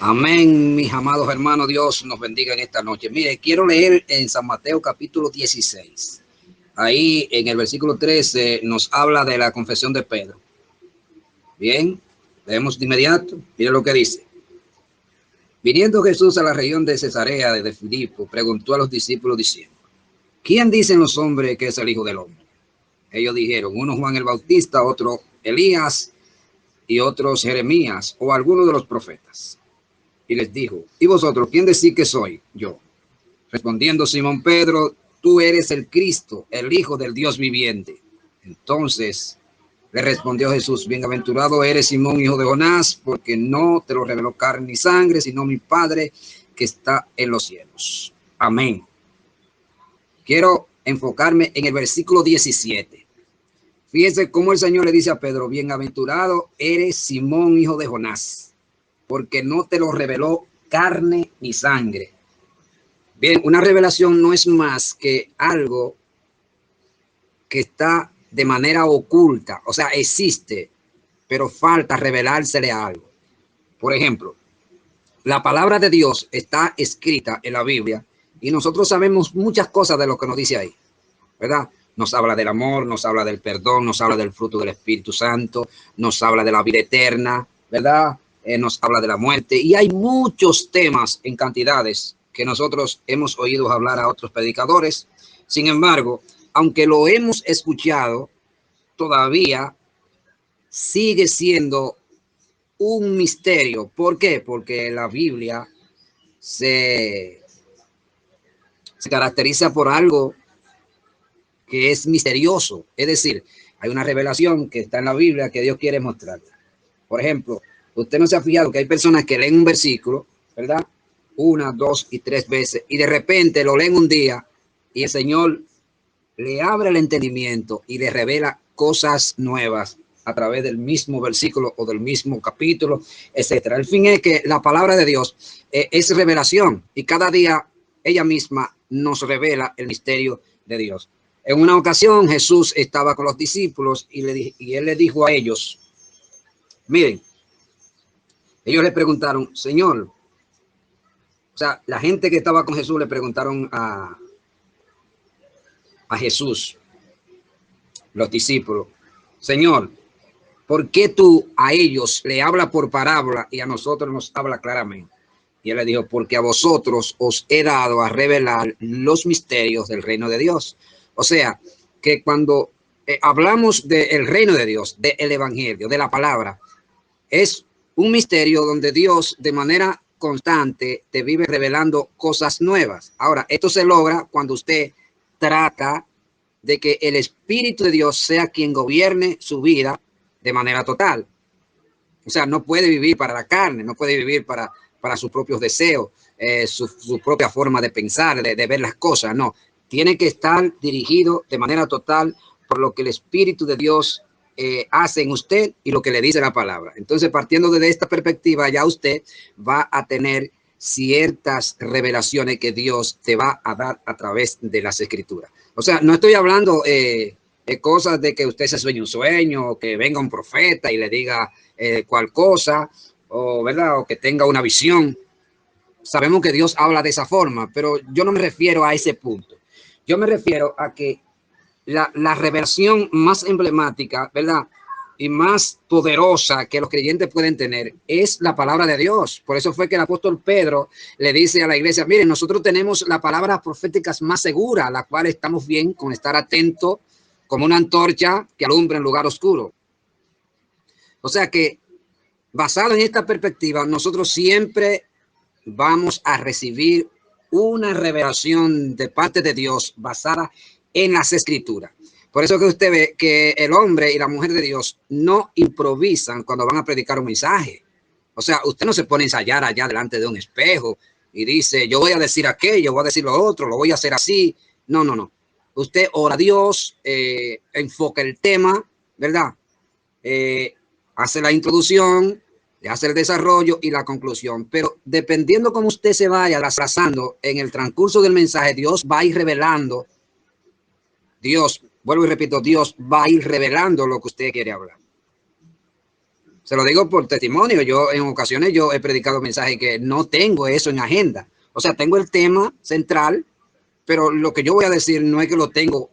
Amén, mis amados hermanos, Dios nos bendiga en esta noche. Mire, quiero leer en San Mateo capítulo 16. Ahí en el versículo 13 nos habla de la confesión de Pedro. Bien, leemos de inmediato. Mire lo que dice. Viniendo Jesús a la región de Cesarea de Filipo, preguntó a los discípulos diciendo: ¿quién dicen los hombres que es el Hijo del Hombre? Ellos dijeron, uno Juan el Bautista, otro Elías y otros Jeremías o alguno de los profetas. Y les dijo, ¿y vosotros quién decís que soy yo? Respondiendo Simón Pedro, tú eres el Cristo, el Hijo del Dios viviente. Entonces le respondió Jesús, bienaventurado eres Simón, hijo de Jonás, porque no te lo reveló carne ni sangre, sino mi Padre que está en los cielos. Amén. Quiero enfocarme en el versículo 17. Fíjense cómo el Señor le dice a Pedro, bienaventurado eres Simón, hijo de Jonás, porque no te lo reveló carne ni sangre. Bien, una revelación no es más que algo que está de manera oculta, o sea, existe, pero falta revelársele a algo. Por ejemplo, la palabra de Dios está escrita en la Biblia y nosotros sabemos muchas cosas de lo que nos dice ahí, ¿verdad? Nos habla del amor, nos habla del perdón, nos habla del fruto del Espíritu Santo, nos habla de la vida eterna, ¿verdad? Nos habla de la muerte y hay muchos temas en cantidades que nosotros hemos oído hablar a otros predicadores. Sin embargo, aunque lo hemos escuchado, todavía sigue siendo un misterio. ¿Por qué? Porque la Biblia se caracteriza por algo que es misterioso. Es decir, hay una revelación que está en la Biblia que Dios quiere mostrar. Por ejemplo, usted no se ha fijado que hay personas que leen un versículo, ¿verdad? 1, 2 y 3 veces y de repente lo leen un día y el Señor le abre el entendimiento y le revela cosas nuevas a través del mismo versículo o del mismo capítulo, etcétera. El fin es que la palabra de Dios es revelación y cada día ella misma nos revela el misterio de Dios. En una ocasión Jesús estaba con los discípulos y él le dijo a ellos, miren, ellos le preguntaron, Señor, o sea, la gente que estaba con Jesús le preguntaron a Jesús, los discípulos, Señor, ¿por qué tú a ellos le hablas por parábola y a nosotros nos habla claramente? Y él le dijo, porque a vosotros os he dado a revelar los misterios del reino de Dios. O sea, que cuando hablamos del reino de Dios, del evangelio, de la palabra, es un misterio donde Dios de manera constante te vive revelando cosas nuevas. Ahora, esto se logra cuando usted trata de que el Espíritu de Dios sea quien gobierne su vida de manera total. O sea, no puede vivir para la carne, no puede vivir para sus propios deseos, su propia forma de pensar, de ver las cosas. No, tiene que estar dirigido de manera total por lo que el Espíritu de Dios hace en usted y lo que le dice la palabra. Entonces, partiendo de esta perspectiva, ya usted va a tener ciertas revelaciones que Dios te va a dar a través de las Escrituras. O sea, no estoy hablando cosas de que usted se sueñe un sueño, o que venga un profeta y le diga cual cosa, o, ¿verdad? O que tenga una visión. Sabemos que Dios habla de esa forma, pero yo no me refiero a ese punto. Yo me refiero a que la revelación más emblemática, ¿verdad? Y más poderosa que los creyentes pueden tener es la palabra de Dios. Por eso fue que el apóstol Pedro le dice a la iglesia, miren, nosotros tenemos las palabras proféticas más seguras, la cual estamos bien con estar atentos como una antorcha que alumbra en lugar oscuro. O sea que, basado en esta perspectiva, nosotros siempre vamos a recibir una revelación de parte de Dios basada en las Escrituras. Por eso que usted ve que el hombre y la mujer de Dios no improvisan cuando van a predicar un mensaje. O sea, usted no se pone a ensayar allá delante de un espejo y dice, yo voy a decir aquello, voy a decir lo otro, lo voy a hacer así. No, no, no. Usted ora a Dios, enfoca el tema, ¿verdad? Hace la introducción, le hace el desarrollo y la conclusión. Pero dependiendo cómo usted se vaya trazando en el transcurso del mensaje, Dios va a ir revelando. Dios, vuelvo y repito, Dios va a ir revelando lo que usted quiere hablar. Se lo digo por testimonio. Yo en ocasiones yo he predicado mensajes que no tengo eso en agenda. O sea, tengo el tema central, pero lo que yo voy a decir no es que lo tengo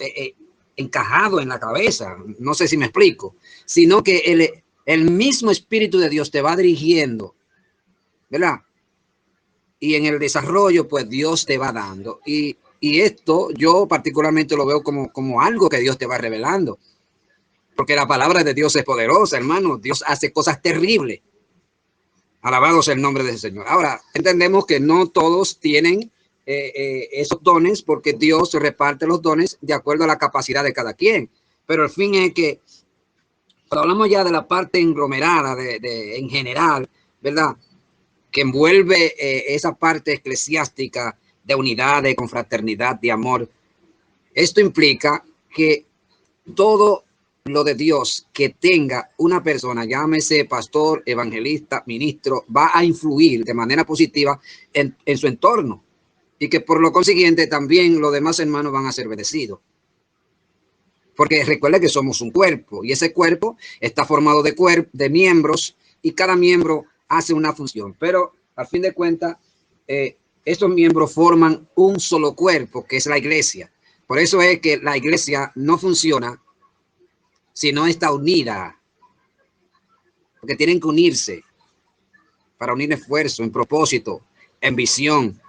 encajado en la cabeza. No sé si me explico, sino que el mismo Espíritu de Dios te va dirigiendo, ¿verdad? Y en el desarrollo, pues Dios te va dando. Y esto yo particularmente lo veo como algo que Dios te va revelando. Porque la palabra de Dios es poderosa, hermano. Dios hace cosas terribles. Alabado sea el nombre del Señor. Ahora, entendemos que no todos tienen esos dones, porque Dios reparte los dones de acuerdo a la capacidad de cada quien. Pero el fin es que, cuando hablamos ya de la parte englomerada, en general, ¿verdad?, que envuelve esa parte eclesiástica de unidad, de confraternidad, de amor. Esto implica que todo lo de Dios que tenga una persona, llámese pastor, evangelista, ministro, va a influir de manera positiva en su entorno, y que por lo consiguiente también los demás hermanos van a ser bendecidos. Porque recuerde que somos un cuerpo, y ese cuerpo está formado de miembros, y cada miembro hace una función. Pero al fin de cuentas, estos miembros forman un solo cuerpo, que es la iglesia. Por eso es que la iglesia no funciona si no está unida, porque tienen que unirse para unir esfuerzo, en propósito, en visión,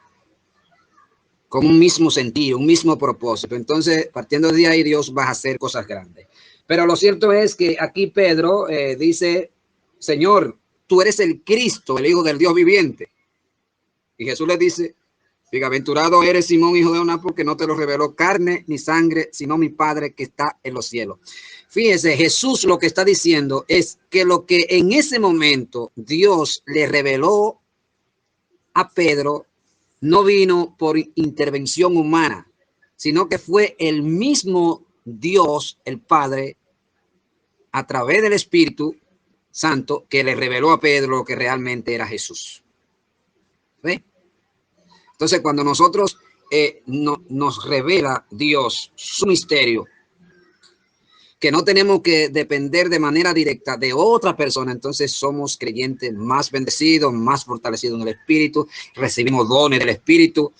con un mismo sentido, un mismo propósito. Entonces, partiendo de ahí, Dios va a hacer cosas grandes. Pero lo cierto es que aquí Pedro dice: Señor, tú eres el Cristo, el Hijo del Dios viviente. Y Jesús le dice: bienaventurado eres, Simón, hijo de Jonás, porque no te lo reveló carne ni sangre, sino mi Padre que está en los cielos. Fíjese, Jesús lo que está diciendo es que lo que en ese momento Dios le reveló a Pedro no vino por intervención humana, sino que fue el mismo Dios, el Padre, a través del Espíritu Santo, que le reveló a Pedro lo que realmente era Jesús. ¿Ve? Entonces, cuando nosotros nos revela Dios su misterio, que no tenemos que depender de manera directa de otra persona, entonces somos creyentes más bendecidos, más fortalecidos en el Espíritu, recibimos dones del Espíritu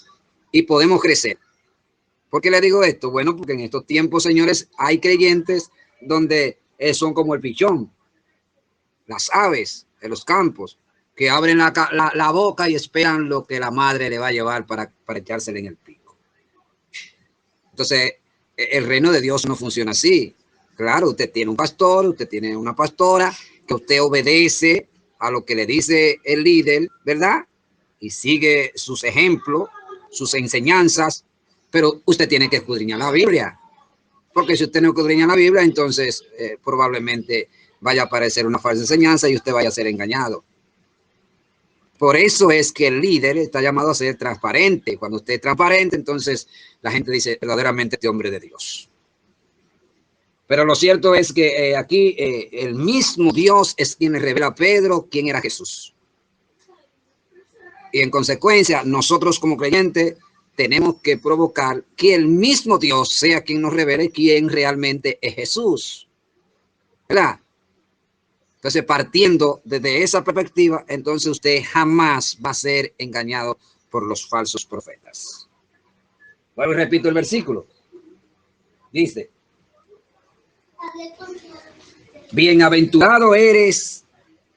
y podemos crecer. ¿Por qué le digo esto? Bueno, porque en estos tiempos, señores, hay creyentes donde son como el pichón, las aves de los campos, que abren la boca y esperan lo que la madre le va a llevar para echársela en el pico. Entonces, el reino de Dios no funciona así. Claro, usted tiene un pastor, usted tiene una pastora, que usted obedece a lo que le dice el líder, ¿verdad? Y sigue sus ejemplos, sus enseñanzas, pero usted tiene que escudriñar la Biblia. Porque si usted no escudriña la Biblia, entonces probablemente vaya a aparecer una falsa enseñanza y usted vaya a ser engañado. Por eso es que el líder está llamado a ser transparente. Cuando usted es transparente, entonces la gente dice: verdaderamente este hombre de Dios. Pero lo cierto es que aquí el mismo Dios es quien le revela a Pedro quién era Jesús. Y en consecuencia, nosotros como creyentes tenemos que provocar que el mismo Dios sea quien nos revele quién realmente es Jesús, ¿verdad? Entonces, partiendo desde esa perspectiva, entonces usted jamás va a ser engañado por los falsos profetas. Bueno, repito el versículo. Dice: bienaventurado eres,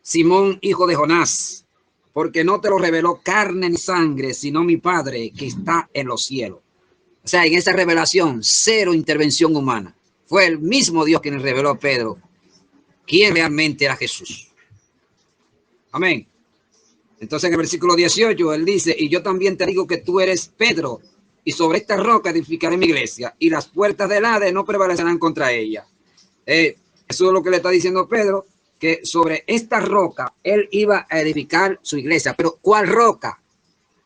Simón, hijo de Jonás, porque no te lo reveló carne ni sangre, sino mi Padre que está en los cielos. O sea, en esa revelación, cero intervención humana. Fue el mismo Dios quien reveló a Pedro quién realmente era Jesús. Amén. Entonces en el versículo 18 él dice: y yo también te digo que tú eres Pedro, y sobre esta roca edificaré mi iglesia, y las puertas del Hades no prevalecerán contra ella. Eso es lo que le está diciendo Pedro, que sobre esta roca él iba a edificar su iglesia. Pero ¿cuál roca?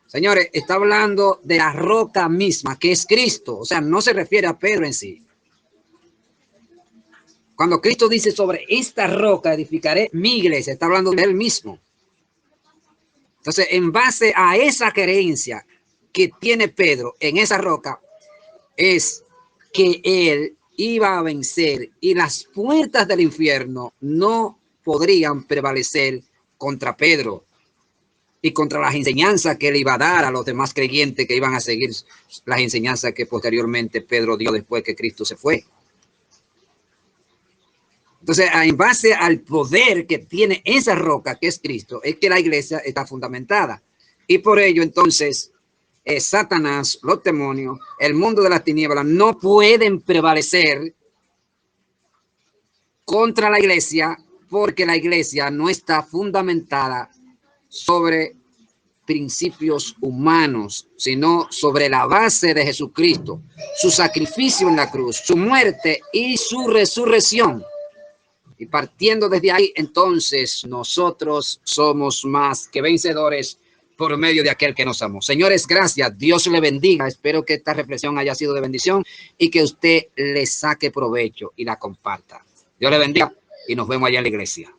Señores, está hablando de la roca misma, que es Cristo. O sea, no se refiere a Pedro en sí. Cuando Cristo dice: sobre esta roca edificaré mi iglesia, está hablando de él mismo. Entonces, en base a esa creencia que tiene Pedro en esa roca, es que él iba a vencer y las puertas del infierno no podrían prevalecer contra Pedro y contra las enseñanzas que él iba a dar a los demás creyentes que iban a seguir las enseñanzas que posteriormente Pedro dio después que Cristo se fue. Entonces, en base al poder que tiene esa roca que es Cristo, es que la iglesia está fundamentada. Y por ello, entonces, Satanás, los demonios, el mundo de las tinieblas no pueden prevalecer contra la iglesia, porque la iglesia no está fundamentada sobre principios humanos, sino sobre la base de Jesucristo, su sacrificio en la cruz, su muerte y su resurrección. Y partiendo desde ahí, entonces, nosotros somos más que vencedores por medio de aquel que nos amó. Señores, gracias. Dios le bendiga. Espero que esta reflexión haya sido de bendición y que usted le saque provecho y la comparta. Dios le bendiga y nos vemos allá en la iglesia.